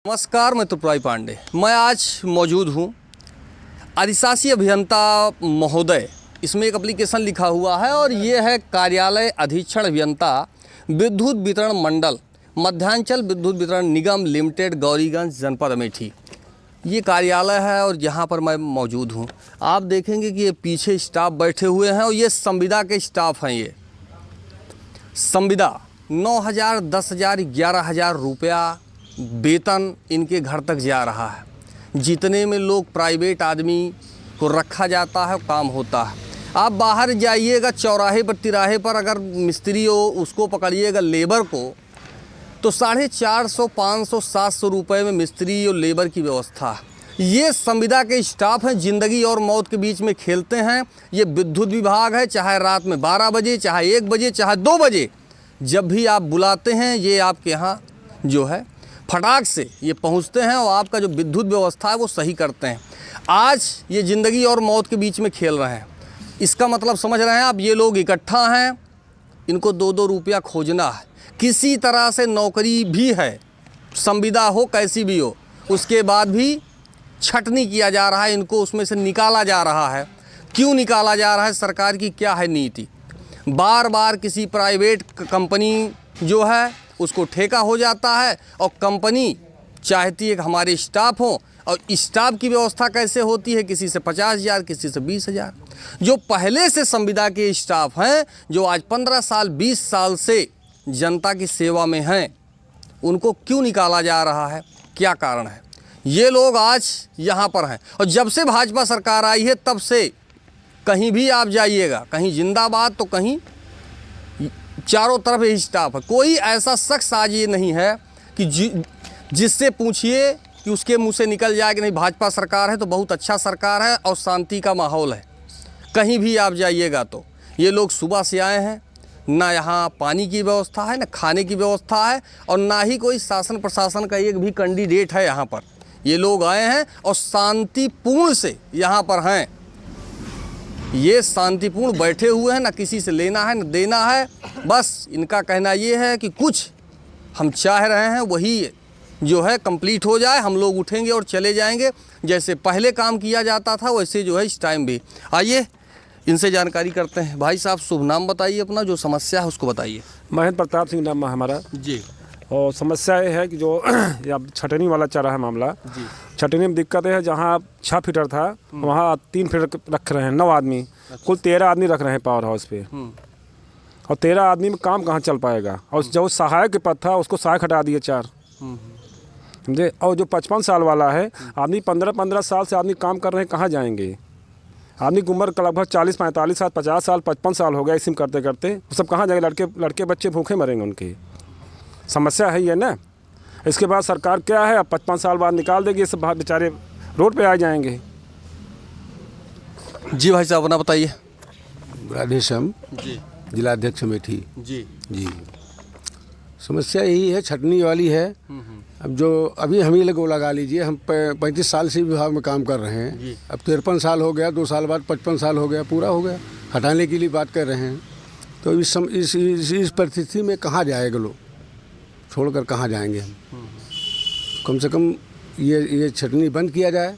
नमस्कार, मैं त्रिपुरारी पांडे। मैं आज मौजूद हूँ अधिशासी अभियंता महोदय, इसमें एक एप्लीकेशन लिखा हुआ है और ये है कार्यालय अधीक्षण अभियंता विद्युत वितरण मंडल मध्यांचल विद्युत वितरण निगम लिमिटेड, गौरीगंज, जनपद अमेठी। ये कार्यालय है और यहाँ पर मैं मौजूद हूँ। आप देखेंगे कि ये पीछे स्टाफ बैठे हुए हैं और ये संविदा के स्टाफ हैं। ये संविदा 9,000, 10,000, 11,000 रुपया वेतन इनके घर तक जा रहा है। जितने में लोग प्राइवेट आदमी को रखा जाता है काम होता है। आप बाहर जाइएगा चौराहे पर, तिराहे पर, अगर मिस्त्री हो उसको पकड़िएगा लेबर को, तो 450, 500, 700 रुपये में मिस्त्री और लेबर की व्यवस्था है। ये संविदा के स्टाफ हैं, ज़िंदगी और मौत के बीच में खेलते हैं। ये विद्युत विभाग है, चाहे रात में 12 बजे, चाहे 1 बजे, चाहे 2 बजे, जब भी आप बुलाते हैं ये आपके यहाँ जो है फटाक से ये पहुंचते हैं और आपका जो विद्युत व्यवस्था है वो सही करते हैं। आज ये ज़िंदगी और मौत के बीच में खेल रहे हैं। इसका मतलब समझ रहे हैं आप, ये लोग इकट्ठा हैं, इनको 2-2 रुपया खोजना है। किसी तरह से नौकरी भी है, संविदा हो कैसी भी हो, उसके बाद भी छटनी किया जा रहा है, इनको उसमें से निकाला जा रहा है। क्यों निकाला जा रहा है, सरकार की क्या है नीति? बार बार किसी प्राइवेट कंपनी जो है उसको ठेका हो जाता है और कंपनी चाहती है कि हमारे स्टाफ हों, और स्टाफ की व्यवस्था कैसे होती है, किसी से 50,000, किसी से 20,000। जो पहले से संविदा के स्टाफ हैं, जो आज 15 साल 20 साल से जनता की सेवा में हैं, उनको क्यों निकाला जा रहा है, क्या कारण है? ये लोग आज यहाँ पर हैं और जब से भाजपा सरकार आई है तब से कहीं भी आप जाइएगा, कहीं जिंदाबाद तो कहीं चारों तरफ यही स्टाफ है। कोई ऐसा शख्स आज ये नहीं है कि जिससे पूछिए कि उसके मुंह से निकल जाए कि नहीं भाजपा सरकार है तो बहुत अच्छा सरकार है और शांति का माहौल है। कहीं भी आप जाइएगा तो ये लोग सुबह से आए हैं, ना यहाँ पानी की व्यवस्था है, ना खाने की व्यवस्था है, और ना ही कोई शासन प्रशासन का एक भी कैंडिडेट है यहाँ पर। ये लोग आए हैं और शांतिपूर्ण से यहाँ पर हैं। ये शांतिपूर्ण बैठे हुए हैं, ना किसी से लेना है ना देना है। बस इनका कहना ये है कि कुछ हम चाह रहे हैं वही जो है कंप्लीट हो जाए, हम लोग उठेंगे और चले जाएंगे। जैसे पहले काम किया जाता था वैसे जो है इस टाइम भी। आइए इनसे जानकारी करते हैं। भाई साहब, शुभ नाम बताइए अपना, जो समस्या है उसको बताइए। महेंद्र प्रताप सिंह नाम है हमारा जी। और समस्या ये है कि जो छटनी वाला चल रहा है मामला जी। छटनी में दिक्कत है, जहाँ 6 फीटर था वहाँ 3 फीटर रख रहे हैं, 9 आदमी। अच्छा। कुल 13 आदमी रख रहे हैं पावर हाउस पे, और 13 आदमी में काम कहाँ चल पाएगा। और जो सहायक के पद था उसको सहायक हटा दिए 4, समझे। और जो 55 साल वाला है आदमी, 15-15 साल से आदमी काम कर रहे हैं, कहाँ जाएंगे? आदमी की उम्र लगभग 40-45 साल, 50 साल, 55 साल हो गया इसी में करते करते। सब कहाँ जाएंगे? लड़के बच्चे भूखे मरेंगे। उनकी समस्या है ये ना। इसके बाद सरकार क्या है, अब 55 साल बाद निकाल देगी, सब बेचारे रोड पे आ जाएंगे। जी भाई साहब, अपना बताइए। राधेश्याम जी, जिलाध्यक्ष अमेठी जी। समस्या यही है, छटनी वाली है। अब जो अभी हम ही लोग लगा लीजिए, हम 35 साल से विभाग में काम कर रहे हैं। अब 53 साल हो गया, 2 साल बाद 55 साल हो गया, पूरा हो गया। हटाने के लिए बात कर रहे हैं। तो इस परिस्थिति में कहाँ जाएगा लोग, छोड़कर कहाँ जाएंगे हम? कम से कम ये छटनी बंद किया जाए।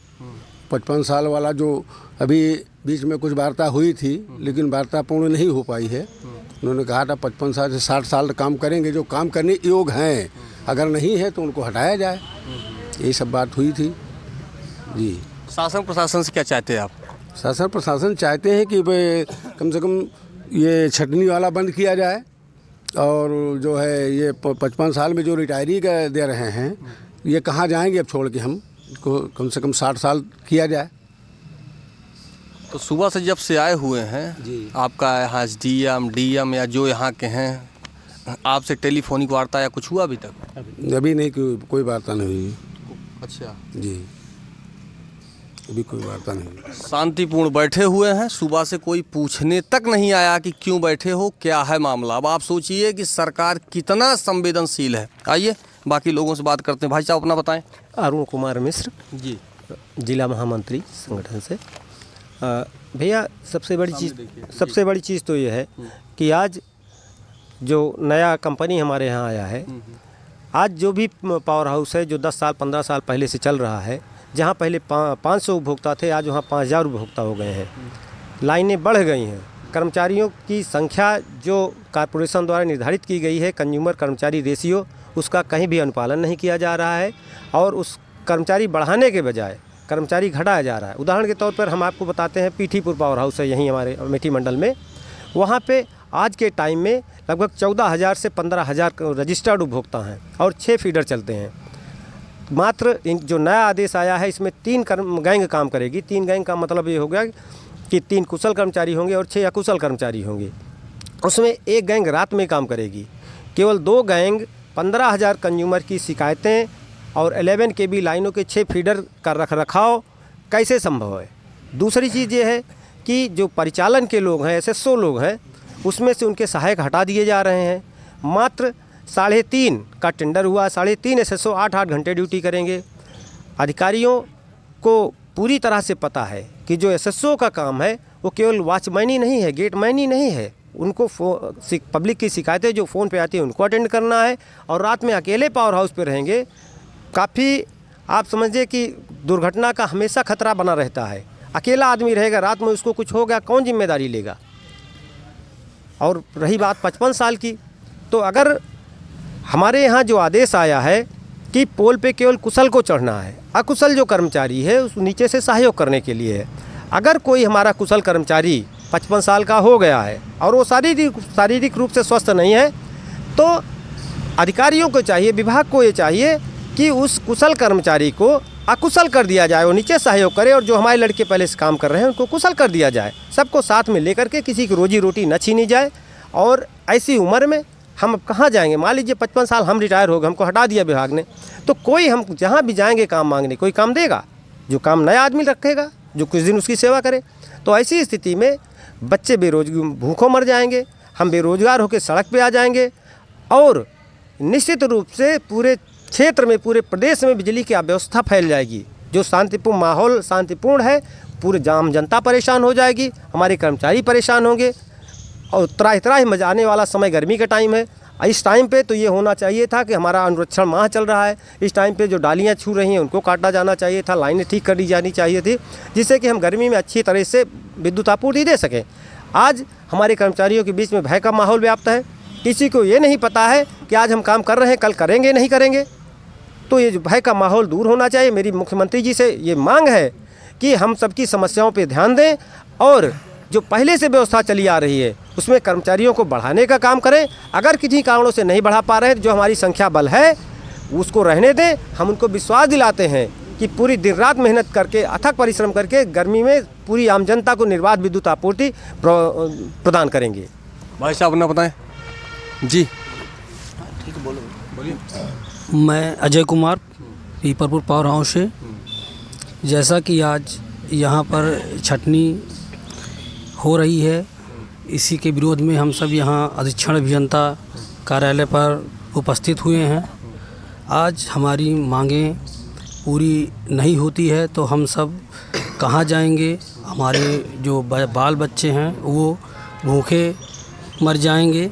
55 साल वाला जो अभी बीच में कुछ वार्ता हुई थी, लेकिन वार्ता पूर्ण नहीं हो पाई है। उन्होंने कहा था 55 साल से 60 साल काम करेंगे, जो काम करने योग हैं। अगर नहीं है तो उनको हटाया जाए। यही सब बात हुई थी जी। शासन प्रशासन से क्या चाहते हैं आप? शासन प्रशासन चाहते हैं कि कम से कम ये छटनी वाला बंद किया जाए, और जो है ये 55 साल में जो रिटायरी का दे रहे हैं, ये कहाँ जाएंगे अब छोड़ के? हम को कम से कम 60 साल किया जाए। तो सुबह से जब से आए हुए हैं जी, आपका यहाँ डीएम या जो यहाँ के हैं, आपसे टेलीफोनिक वार्ता या कुछ हुआ अभी तक? अभी नहीं, कोई वार्ता नहीं हुई। अच्छा जी, अभी कोई वार्ता नहीं। शांतिपूर्ण बैठे हुए हैं, सुबह से कोई पूछने तक नहीं आया कि क्यों बैठे हो, क्या है मामला। अब आप सोचिए कि सरकार कितना संवेदनशील है। आइए बाकी लोगों से बात करते हैं। भाई साहब, अपना बताएं। अरुण कुमार मिश्र जी, जिला महामंत्री संगठन से। भैया, सबसे बड़ी चीज़ तो ये है कि आज जो नया कंपनी हमारे यहाँ आया है, आज जो भी पावर हाउस है जो 10 साल 15 साल पहले से चल रहा है, जहाँ पहले 500 उपभोक्ता थे, आज वहाँ 5000 उपभोक्ता हो गए हैं। लाइनें बढ़ गई हैं। कर्मचारियों की संख्या जो कॉरपोरेशन द्वारा निर्धारित की गई है, कंज्यूमर कर्मचारी रेशियो, उसका कहीं भी अनुपालन नहीं किया जा रहा है और उस कर्मचारी बढ़ाने के बजाय कर्मचारी घटाया जा रहा है। उदाहरण के तौर पर हम आपको बताते हैं, पीठीपुर पावर हाउस है यहीं हमारे अमेठी मंडल में। वहाँ पे आज के टाइम में लगभग 14,000 से 15,000 रजिस्टर्ड उपभोक्ता हैं और 6 फीडर चलते हैं। मात्र जो नया आदेश आया है इसमें 3 गैंग काम करेगी। 3 गैंग का मतलब ये हो गया कि 3 कुशल कर्मचारी होंगे और 6 अकुशल कर्मचारी होंगे। उसमें एक गैंग रात में काम करेगी। केवल 2 गैंग 15,000 कंज्यूमर की शिकायतें और 11 kV लाइनों के 6 फीडर का रखरखाव कैसे संभव है। दूसरी चीज़ ये है कि जो परिचालन के लोग हैं, SSO लोग हैं, उसमें से उनके सहायक हटा दिए जा रहे हैं। मात्र 3.5 का टेंडर हुआ, 3.5 SSO 8-8 घंटे ड्यूटी करेंगे। अधिकारियों को पूरी तरह से पता है कि जो SSO का काम है वो केवल वॉचमैन ही नहीं है, गेटमैन ही नहीं है। उनको पब्लिक की शिकायतें जो फ़ोन पे आती हैं उनको अटेंड करना है और रात में अकेले पावर हाउस पे रहेंगे। काफ़ी आप समझिए कि दुर्घटना का हमेशा खतरा बना रहता है। अकेला आदमी रहेगा, रात में उसको कुछ हो गया, कौन जिम्मेदारी लेगा। और रही बात 55 साल की, तो अगर हमारे यहाँ जो आदेश आया है कि पोल पे केवल कुशल को चढ़ना है, अकुशल जो कर्मचारी है उस नीचे से सहयोग करने के लिए है। अगर कोई हमारा कुशल कर्मचारी 55 साल का हो गया है और वो शारीरिक रूप से स्वस्थ नहीं है, तो अधिकारियों को चाहिए, विभाग को ये चाहिए कि उस कुशल कर्मचारी को अकुशल कर दिया जाए, वो नीचे सहयोग करे और जो हमारे लड़के पहले से काम कर रहे हैं उनको कुशल कर दिया जाए। सबको साथ में लेकर के किसी की रोजी रोटी न छीनी जाए। और ऐसी उम्र में हम अब कहाँ जाएंगे। मान लीजिए 55 साल हम रिटायर हो गए, हमको हटा दिया विभाग ने, तो कोई हम जहाँ भी जाएंगे काम मांगने, कोई काम देगा? जो काम नया आदमी रखेगा जो कुछ दिन उसकी सेवा करे। तो ऐसी स्थिति में बच्चे भूखों मर जाएंगे, हम बेरोजगार होकर सड़क पे आ जाएंगे और निश्चित रूप से पूरे क्षेत्र में, पूरे प्रदेश में बिजली की अव्यवस्था फैल जाएगी। जो शांतिपूर्ण माहौल शांतिपूर्ण है, पूरे आम जनता परेशान हो जाएगी, हमारे कर्मचारी परेशान होंगे। और त्राही मजा आने वाला समय गर्मी का टाइम है। इस टाइम पे तो ये होना चाहिए था कि हमारा अनुरक्षण माह चल रहा है, इस टाइम पे जो डालियाँ छू रही हैं उनको काटा जाना चाहिए था, लाइनें ठीक कर दी जानी चाहिए थी, जिससे कि हम गर्मी में अच्छी तरह से विद्युत आपूर्ति दे सकें। आज हमारे कर्मचारियों के बीच में भय का माहौल व्याप्त है। किसी को ये नहीं पता है कि आज हम काम कर रहे हैं, कल करेंगे नहीं करेंगे। तो ये जो भय का माहौल दूर होना चाहिए। मेरी मुख्यमंत्री जी से ये मांग है कि हम सबकी समस्याओं पे ध्यान दें और जो पहले से व्यवस्था चली आ रही है उसमें कर्मचारियों को बढ़ाने का काम करें। अगर किसी कारणों से नहीं बढ़ा पा रहे हैं, जो हमारी संख्या बल है उसको रहने दें। हम उनको विश्वास दिलाते हैं कि पूरी दिन रात मेहनत करके, अथक परिश्रम करके गर्मी में पूरी आम जनता को निर्बाध विद्युत आपूर्ति प्रदान करेंगे। भाई साहब अपना बताएं जी। मैं अजय कुमार, पीपरपुर पावर हाउस से। जैसा कि आज यहाँ पर छटनी हो रही है, इसी के विरोध में हम सब यहाँ अधीक्षण अभियंता कार्यालय पर उपस्थित हुए हैं। आज हमारी मांगें पूरी नहीं होती है तो हम सब कहाँ जाएंगे। हमारे जो बाल बच्चे हैं वो भूखे मर जाएंगे,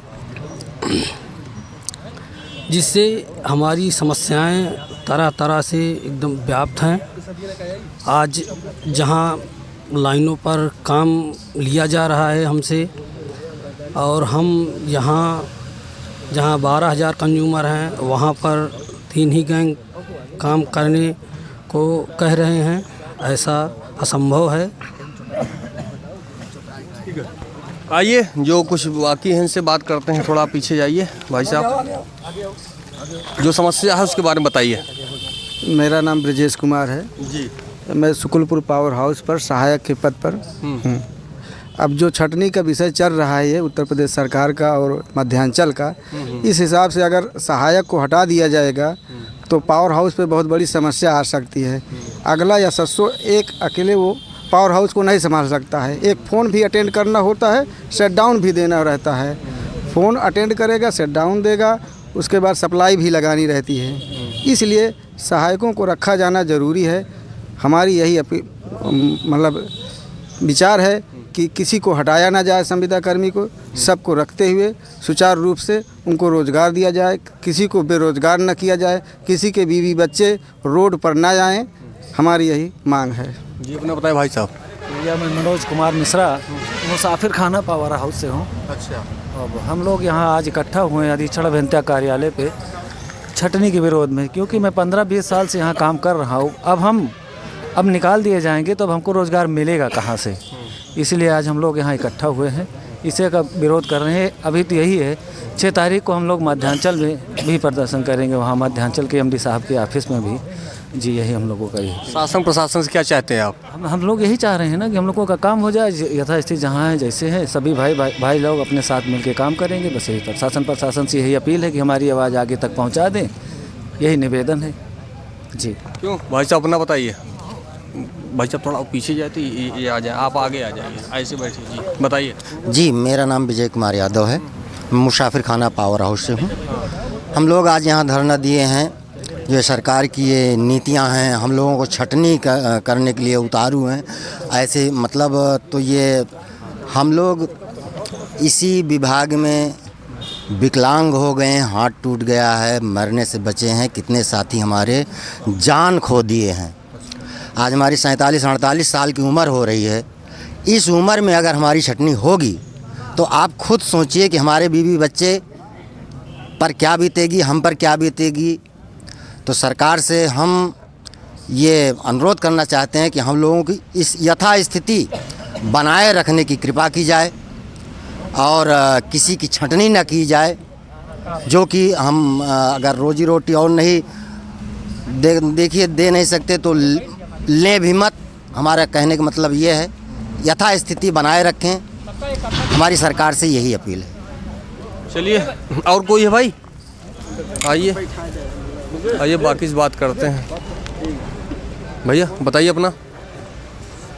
जिससे हमारी समस्याएं तरह तरह से एकदम व्याप्त हैं। आज जहां लाइनों पर काम लिया जा रहा है हमसे, और हम यहाँ जहां 12,000 कंज्यूमर हैं वहां पर 3 ही गैंग काम करने को कह रहे हैं, ऐसा असंभव है। आइए जो कुछ बाकी हैं इनसे बात करते हैं। थोड़ा पीछे जाइए भाई साहब, जो समस्या है उसके बारे में बताइए। मेरा नाम ब्रजेश कुमार है जी। मैं सुकुलपुर पावर हाउस पर सहायक के पद पर हूँ। अब जो छटनी का विषय चल रहा है ये उत्तर प्रदेश सरकार का और मध्यांचल का, इस हिसाब से अगर सहायक को हटा दिया जाएगा तो पावर हाउस पे बहुत बड़ी समस्या आ सकती है। अगला या SSO एक अकेले वो पावर हाउस को नहीं संभाल सकता है। एक फ़ोन भी अटेंड करना होता है, शट डाउन भी देना रहता है। फ़ोन अटेंड करेगा, शट डाउन देगा, उसके बाद सप्लाई भी लगानी रहती है। इसलिए सहायकों को रखा जाना ज़रूरी है। हमारी यही मतलब विचार है कि किसी को हटाया ना जाए, संविदा कर्मी को सबको रखते हुए सुचारू रूप से उनको रोज़गार दिया जाए, किसी को बेरोज़गार न किया जाए, किसी के बीवी बच्चे रोड पर ना जाएं, हमारी यही मांग है। जी अपना बताएं भाई साहब। भैया मैं मनोज कुमार मिश्रा मुसाफिर खाना पावर हाउस से हूँ। अच्छा। अब हम लोग यहाँ आज इकट्ठा हुए हैं अधीक्षण अभियंता कार्यालय पे छटनी के विरोध में, क्योंकि मैं 15-20 साल से यहाँ काम कर रहा हूँ। अब निकाल दिए जाएंगे तो अब हमको रोज़गार मिलेगा कहाँ से, इसलिए आज हम लोग यहाँ इकट्ठा हुए हैं, इसे का विरोध कर रहे हैं। अभी तो यही है 6 तारीख को हम लोग मध्यांचल में भी प्रदर्शन करेंगे, वहाँ मध्यांचल के एमडी साहब के ऑफिस में भी। जी यही हम लोगों का ही। शासन प्रशासन से क्या चाहते हैं आप? हम लोग यही चाह रहे हैं ना कि हम लोगों का काम हो जाए यथास्थिति जहाँ है जैसे है, सभी भाई लोग अपने साथ मिलकर काम करेंगे। बस यही शासन प्रशासन से यही अपील है कि हमारी आवाज़ आगे तक पहुँचा दें, यही निवेदन है। जी क्यों भाई साहब अपना बताइए। भाई साहब थोड़ा पीछे जाए तो ये आ जाए, आप आगे आ जाइए, ऐसे बैठिए। जी बताइए। जी मेरा नाम विजय कुमार यादव है, मुसाफिर खाना पावर हाउस से हूँ। हम लोग आज यहाँ धरना दिए हैं, जो सरकार की ये नीतियाँ हैं हम लोगों को छटनी करने के लिए उतारू हैं। ऐसे मतलब तो ये हम लोग इसी विभाग में विकलांग हो गए हैं, हाथ टूट गया है, मरने से बचे हैं, कितने साथी हमारे जान खो दिए हैं। आज हमारी 47-48 साल की उम्र हो रही है। इस उम्र में अगर हमारी छटनी होगी तो आप खुद सोचिए कि हमारे बीवी बच्चे पर क्या बीतेगी, हम पर क्या बीतेगी। तो सरकार से हम ये अनुरोध करना चाहते हैं कि हम लोगों की इस यथास्थिति बनाए रखने की कृपा की जाए और किसी की छंटनी न की जाए, जो कि हम अगर रोजी रोटी और नहीं देखिए दे नहीं सकते तो लें भी मत। हमारा कहने का मतलब ये है यथास्थिति बनाए रखें, हमारी सरकार से यही अपील है। चलिए और कोई है भाई? आइए बाकी से बात करते हैं। भैया बताइए अपना।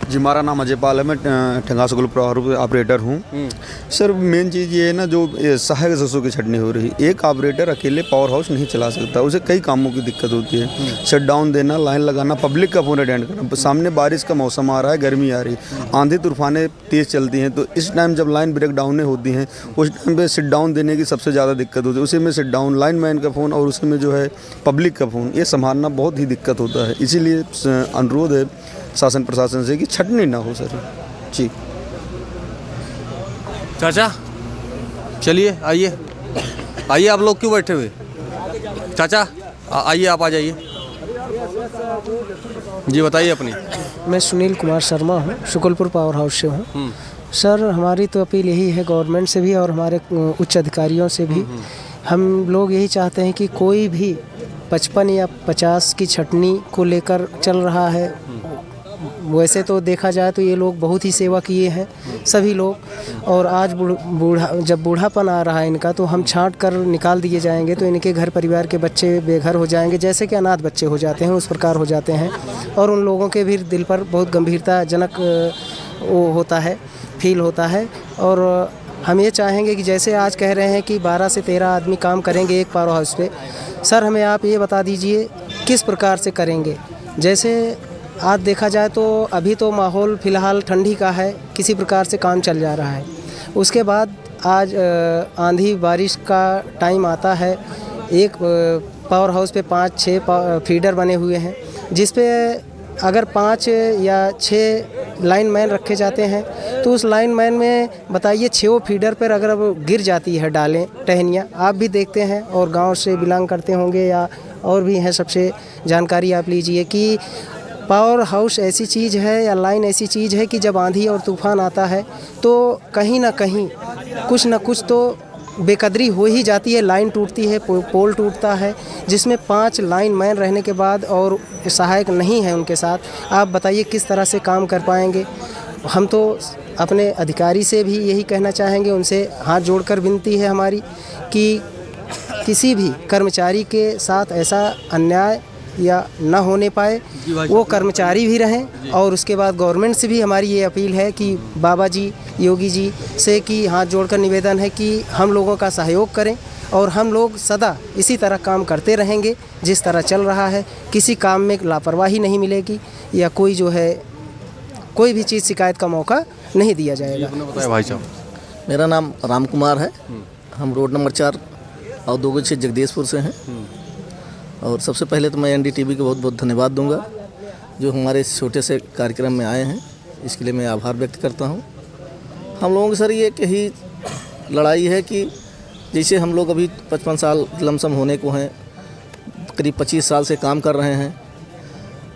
जी हमारा नाम अजय पाल है, मैं ठंगा स्कूल पावर ऑपरेटर हूँ। सर मेन चीज़ ये है ना, जो सहायक सदस्यों की छटनी हो रही, एक ऑपरेटर अकेले पावर हाउस नहीं चला सकता, उसे कई कामों की दिक्कत होती है। शट डाउन देना, लाइन लगाना, पब्लिक का फ़ोन अटेंड करना। सामने बारिश का मौसम आ रहा है, गर्मी आ रही, आंधी तूफानें तेज़ चलती हैं, तो इस टाइम जब लाइन ब्रेक डाउनें होती हैं उस टाइम पर सिट डाउन देने की सबसे ज़्यादा दिक्कत होती है। उसी में सिट डाउन लाइन मैन का फ़ोन और उसी में जो है पब्लिक का फ़ोन, ये संभालना बहुत ही दिक्कत होता है। इसीलिए अनुरोध है शासन प्रशासन से कि छटनी ना हो सर। जी चाचा चलिए आइए आप लोग क्यों बैठे हुए? चाचा आइए, आप आ जाइए। जी बताइए अपनी। मैं सुनील कुमार शर्मा हूँ, शुक्लपुर पावर हाउस से हूँ। सर हमारी तो अपील यही है गवर्नमेंट से भी और हमारे उच्च अधिकारियों से भी, हम लोग यही चाहते हैं कि कोई भी 55 या 50 की छटनी को लेकर चल रहा है। वैसे तो देखा जाए तो ये लोग बहुत ही सेवा किए हैं सभी लोग, और आज जब बूढ़ापन आ रहा है इनका, तो हम छांट कर निकाल दिए जाएंगे तो इनके घर परिवार के बच्चे बेघर हो जाएंगे, जैसे कि अनाथ बच्चे हो जाते हैं उस प्रकार हो जाते हैं। और उन लोगों के भी दिल पर बहुत गंभीरताजनक वो होता है, फील होता है। और हम ये चाहेंगे कि जैसे आज कह रहे हैं कि 12 से 13 आदमी काम करेंगे एक पावर हाउस पे, सर हमें आप ये बता दीजिए किस प्रकार से करेंगे। जैसे आज देखा जाए तो अभी तो माहौल फ़िलहाल ठंडी का है, किसी प्रकार से काम चल जा रहा है। उसके बाद आज आंधी बारिश का टाइम आता है, एक पावर हाउस पे 5-6 फीडर बने हुए हैं, जिस पे अगर 5 या 6 लाइन मैन रखे जाते हैं तो उस लाइन मैन में बताइए 6 फीडर पर अगर अब गिर जाती है डालें टहनियाँ, आप भी देखते हैं और गांव से बिलोंग करते होंगे या और भी हैं, सबसे जानकारी आप लीजिए कि पावर हाउस ऐसी चीज़ है या लाइन ऐसी चीज़ है कि जब आंधी और तूफ़ान आता है तो कहीं ना कहीं कुछ ना कुछ तो बेकदरी हो ही जाती है। लाइन टूटती है, पोल टूटता है, जिसमें 5 लाइन मैन रहने के बाद और सहायक नहीं है उनके साथ, आप बताइए किस तरह से काम कर पाएंगे। हम तो अपने अधिकारी से भी यही कहना चाहेंगे, उनसे हाथ जोड़कर विनती है हमारी कि किसी भी कर्मचारी के साथ ऐसा अन्याय या न होने पाए, वो कर्मचारी भी रहें। और उसके बाद गवर्नमेंट से भी हमारी ये अपील है कि बाबा जी योगी जी से कि हाथ जोड़कर निवेदन है कि हम लोगों का सहयोग करें और हम लोग सदा इसी तरह काम करते रहेंगे जिस तरह चल रहा है। किसी काम में लापरवाही नहीं मिलेगी या कोई जो है कोई भी चीज़ शिकायत का मौका नहीं दिया जाएगा। बताया भाई साहब। मेरा नाम राम कुमार है। हम रोड नंबर 4 औद्योगिक क्षेत्र जगदीशपुर से हैं। और सबसे पहले तो मैं एनडीटीवी को बहुत बहुत धन्यवाद दूंगा जो हमारे इस छोटे से कार्यक्रम में आए हैं, इसके लिए मैं आभार व्यक्त करता हूं। हम लोगों की सर ये यही लड़ाई है कि जैसे हम लोग अभी 55 साल लमसम होने को हैं, करीब 25 साल से काम कर रहे हैं।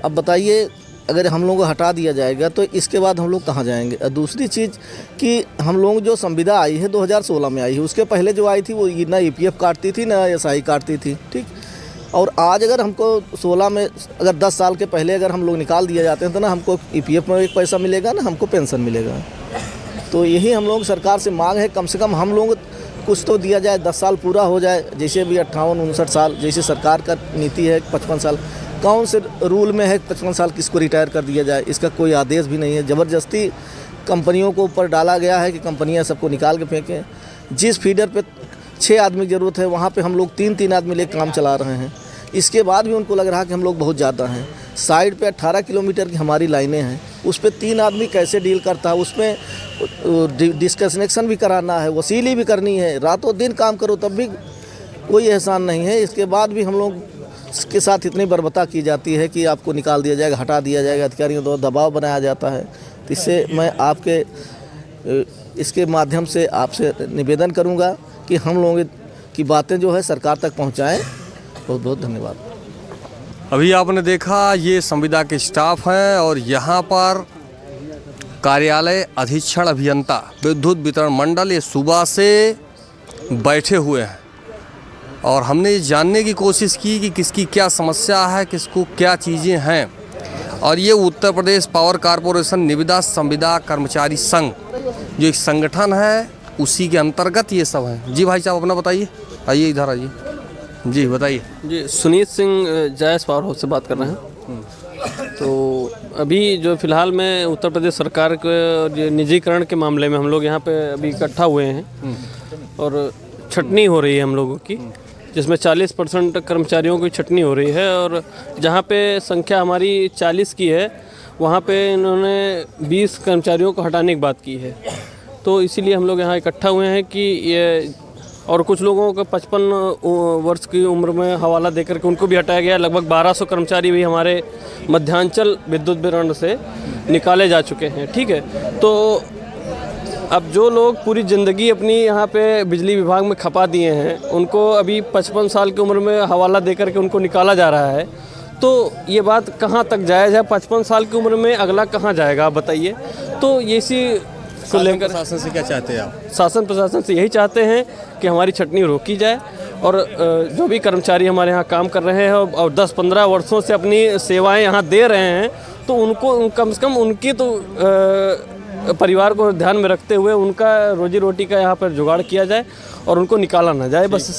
अब बताइए अगर हम लोगों को हटा दिया जाएगा तो इसके बाद हम लोग कहाँ जाएंगे। और दूसरी चीज़ कि हम लोग जो संविदा आई है 2016 में आई है, उसके पहले जो आई थी वो ना EPF काटती थी ना SI काटती थी, ठीक। और आज अगर हमको 16 में अगर 10 साल के पहले अगर हम लोग निकाल दिए जाते हैं तो ना हमको EPF में एक पैसा मिलेगा ना हमको पेंशन मिलेगा। तो यही हम लोग सरकार से मांग है, कम से कम हम लोग कुछ तो दिया जाए, 10 साल पूरा हो जाए। जैसे भी 58-59 साल जैसे सरकार का नीति है 55 साल, कौन से रूल में है 55 साल किसको रिटायर कर दिया जाए, इसका कोई आदेश भी नहीं है। ज़बरदस्ती कंपनियों को ऊपर डाला गया है कि कंपनियां सबको निकाल के फेंकें। जिस फीडर पे 6 आदमी की ज़रूरत है वहाँ पे हम लोग 3-3 आदमी लेकर काम चला रहे हैं। इसके बाद भी उनको लग रहा है कि हम लोग बहुत ज़्यादा हैं। साइड पे 18 किलोमीटर की हमारी लाइनें हैं, उस पर 3 आदमी कैसे डील करता है। उसमें डिस्कनेक्शन भी कराना है, वसीली भी करनी है, रातों दिन काम करो तब भी कोई एहसान नहीं है। इसके बाद भी हम लोग के साथ इतनी बर्बरता की जाती है कि आपको निकाल दिया जाएगा, हटा दिया जाएगा, अधिकारियों द्वारा दबाव बनाया जाता है। तो इससे मैं आपके इसके माध्यम से आपसे निवेदन करूंगा कि हम लोगों की बातें जो है सरकार तक पहुंचाएं। बहुत बहुत धन्यवाद। अभी आपने देखा ये संविदा के स्टाफ हैं और यहाँ पर कार्यालय अधीक्षण अभियंता विद्युत वितरण मंडल ये सुबह से बैठे हुए हैं और हमने ये जानने की कोशिश की कि किसकी क्या समस्या है, किसको क्या चीज़ें हैं। और ये उत्तर प्रदेश पावर कॉरपोरेशन निविदा संविदा कर्मचारी संघ जो एक संगठन है उसी के अंतर्गत ये सब है। जी भाई साहब अपना बताइए, आइए इधर आइए। जी बताइए। जी सुनीत सिंह जायस पावर हाउस से बात कर रहे हैं। तो अभी जो फ़िलहाल में उत्तर प्रदेश सरकार के निजीकरण के मामले में हम लोग यहाँ पे अभी इकट्ठा हुए हैं और छटनी हो रही है हम लोगों की, जिसमें 40% कर्मचारियों की छटनी हो रही है। और जहाँ पे संख्या हमारी 40 की है वहाँ पे इन्होंने 20 कर्मचारियों को हटाने की बात की है। तो इसीलिए हम लोग यहाँ इकट्ठा हुए हैं कि ये, और कुछ लोगों को 55 वर्ष की उम्र में हवाला देकर के उनको भी हटाया गया। लगभग 1200 कर्मचारी भी हमारे मध्यांचल विद्युत वितरण से निकाले जा चुके हैं, ठीक है। तो अब जो लोग पूरी ज़िंदगी अपनी यहाँ पे बिजली विभाग में खपा दिए हैं उनको अभी 55 साल की उम्र में हवाला देकर के उनको निकाला जा रहा है। तो ये बात कहाँ तक जायज़ है? 55 साल की उम्र में अगला कहाँ जाएगा आप बताइए। तो ये इसी को लेकर प्रशासन से क्या चाहते हैं आप? शासन प्रशासन से यही चाहते हैं कि हमारी छटनी रोकी जाए और जो भी कर्मचारी हमारे यहाँ काम कर रहे हैं और 10-15 वर्षों से अपनी सेवाएं यहाँ दे रहे हैं तो उनको कम से कम उनकी तो परिवार को ध्यान में रखते हुए उनका रोजी रोटी का यहाँ पर जुगाड़ किया जाए और उनको निकाला ना जाए बस।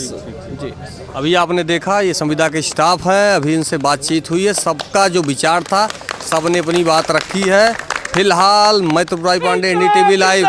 जी अभी आपने देखा ये संविदा के स्टाफ है, अभी इनसे बातचीत हुई है, सबका जो विचार था सब ने अपनी बात रखी है। फिलहाल मैं त्रिपुरारी पांडे, NDTV लाइव।